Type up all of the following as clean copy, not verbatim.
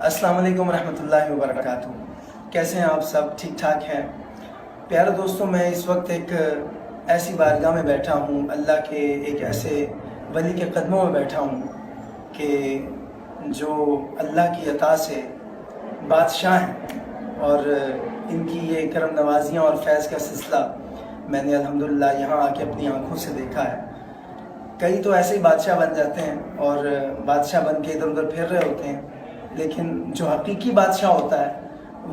अस्सलाम वालेकुम रहमतुल्लाहि व बरकातहू। कैसे हैं आप सब? ठीक ठाक हैं? प्यारे दोस्तों, मैं इस वक्त एक ऐसी बारगाह में बैठा हूँ, अल्लाह के एक ऐसे वली के कदमों में बैठा हूँ कि जो अल्लाह की अता से बादशाह हैं और इनकी ये करम नवाजियाँ और फैज़ का सिलसिला मैंने अल्हम्दुलिल्लाह यहाँ आके अपनी आँखों से देखा है। कई तो ऐसे ही बादशाह बन जाते हैं और बादशाह बन के इधर उधर फिर रहे होते हैं, लेकिन जो हकीकी बादशाह होता है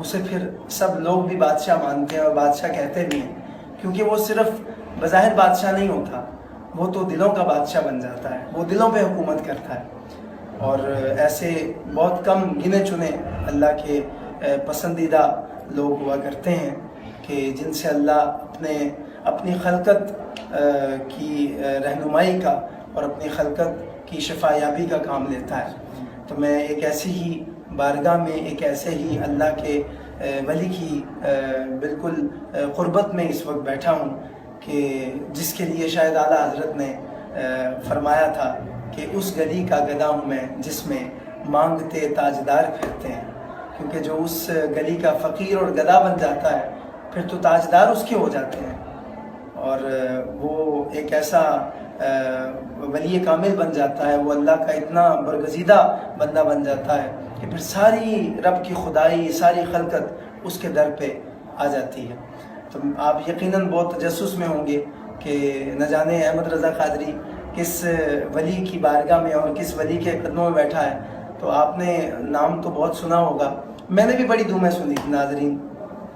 उसे फिर सब लोग भी बादशाह मानते हैं और बादशाह कहते भी हैं, क्योंकि वो सिर्फ बज़ाहिर बादशाह नहीं होता, वो तो दिलों का बादशाह बन जाता है, वो दिलों पे हुकूमत करता है। और ऐसे बहुत कम गिने चुने अल्लाह के पसंदीदा लोग हुआ करते हैं कि जिनसे अल्लाह अपनी खलकत की रहनुमाई का और अपनी खलकत की शफायाबी का काम लेता है। तो मैं एक ऐसी ही बारगाह में, एक ऐसे ही अल्लाह के वली की बिल्कुल क़ुर्बत में इस वक्त बैठा हूँ कि जिसके लिए शायद आला हज़रत ने फरमाया था कि उस गली का गदा हूँ मैं जिसमें मांगते ताजदार फिरते हैं, क्योंकि जो उस गली का फ़कीर और गदा बन जाता है फिर तो ताजदार उसके हो जाते हैं और वो एक ऐसा वली कामिल बन जाता है, वो अल्लाह का इतना बरगज़ीदा बंदा बन जाता है कि फिर सारी रब की खुदाई, सारी खलकत उसके दर पे आ जाती है। तो आप यकीनन बहुत तजस्सुस में होंगे कि न जाने अहमद रज़ा क़ादरी किस वली की बारगाह में और किस वली के कदमों में बैठा है। तो आपने नाम तो बहुत सुना होगा, मैंने भी बड़ी दुआएं सुनी थी नाज़रीन,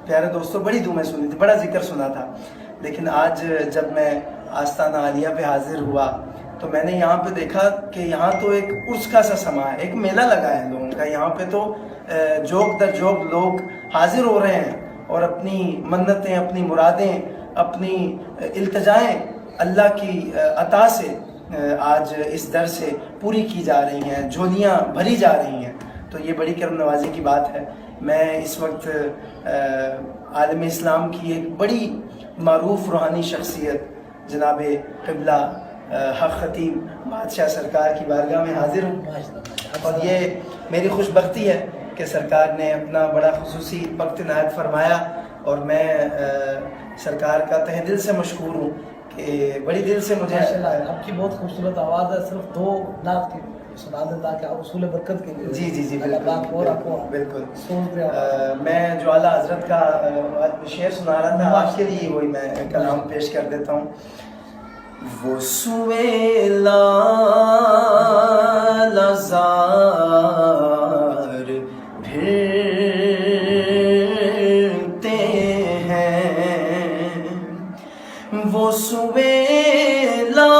प्यारे दोस्तों, बड़ी दुआएं सुनी थी, बड़ा जिक्र सुना था। लेकिन आज जब मैं आस्ताना आलिया पे हाजिर हुआ तो मैंने यहाँ पे देखा कि यहाँ तो एक उर्स का सा समा है, एक मेला लगा है लोगों का। यहाँ पे तो जोक दर जोक लोग हाजिर हो रहे हैं और अपनी मन्नतें, अपनी मुरादें, अपनी इल्तिजाएं अल्लाह की अता से आज इस दर से पूरी की जा रही हैं, झोलियाँ भरी जा रही हैं। तो ये बड़ी करम नवाजी की बात है। मैं इस वक्त आलम इस्लाम की एक बड़ी मारूफ रूहानी शख्सियत जनाब क़िबला हक़ ख़तीब बादशाह सरकार की बारगाह में हाजिर हूँ और ये मेरी खुशबख्ती है कि सरकार ने अपना बड़ा खुसूसी वक्त इनायत फरमाया और मैं सरकार का तहे दिल से मशकूर हूँ कि बड़ी दिल से मुझे आपकी बहुत खूबसूरत आवाज़ है, सिर्फ 2 नात की सुना दें ताकि आप उसूल बरकत के लिए। जी बिल्कुल। बिल्कुल मैं जो आला हज़रत का शेर सुना रहा था आपके लिए, वही मैं कलाम पेश कर देता हूँ। वो सुवेला लज़ार फिरते हैं, वो सुवेला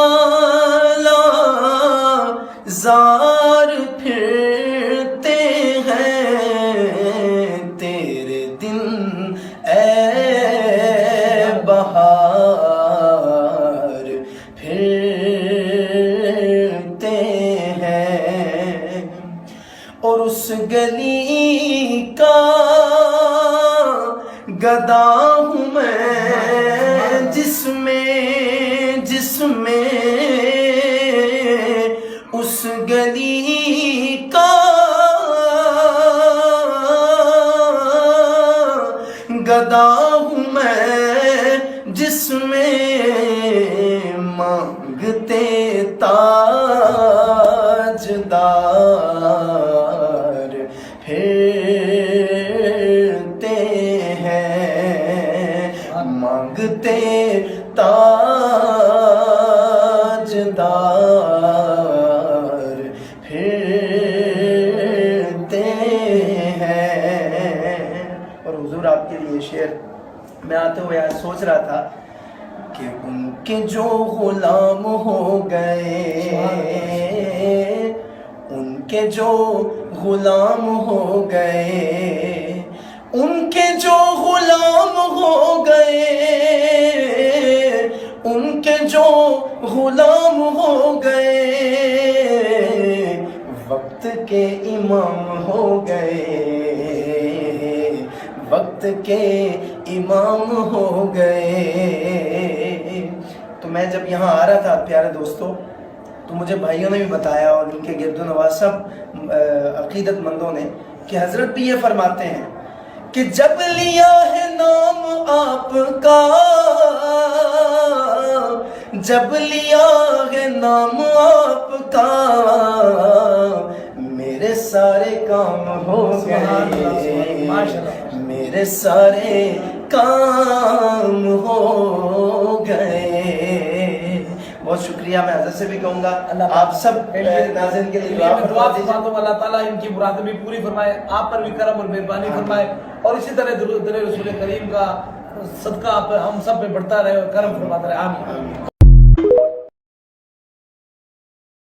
लज़ार फिरते हैं, तेरे दिन ए बहार फिरते हैं। और उस गली का गदा हूँ मैं जिसमें उस गली का गदा हूँ मैं जिसमें मांगते ताजदार फिरते हैं, मांगते ताजदार फिरते हैं। और हुजूर आपके लिए शेर मैं आते हुए आज सोच रहा था कि उनके जो गुलाम हो गए, उनके जो गुलाम हो गए, उनके जो गुलाम हो गए, उनके जो गुलाम हो गए, वक्त के इमाम हो गए, वक्त के इमाम हो गए। तो मैं जब यहाँ आ रहा था प्यारे दोस्तों, तो मुझे भाइयों ने भी बताया और इनके गिरदो नवाज सब عقیدت مندوں نے کہ حضرت بھی یہ فرماتے ہیں کہ جب لیا ہے نام آپ کا، جب لیا ہے نام آپ کا، میرے سارے کام ہو گئے، میرے سارے کام ہو گئے۔ بہت شکریہ، میں حضرت سے بھی کہوں گا آپ سب ناظرین کے لیے دعا فرماتا ہوں اللہ تعالیٰ ان کی مرادیں بھی پوری فرمائے، آپ پر بھی کرم اور مہربانی فرمائے، اور اسی طرح درود رسول کریم کا صدقہ ہم سب پہ بڑھتا رہے اور کرم فرماتا رہے، آمین۔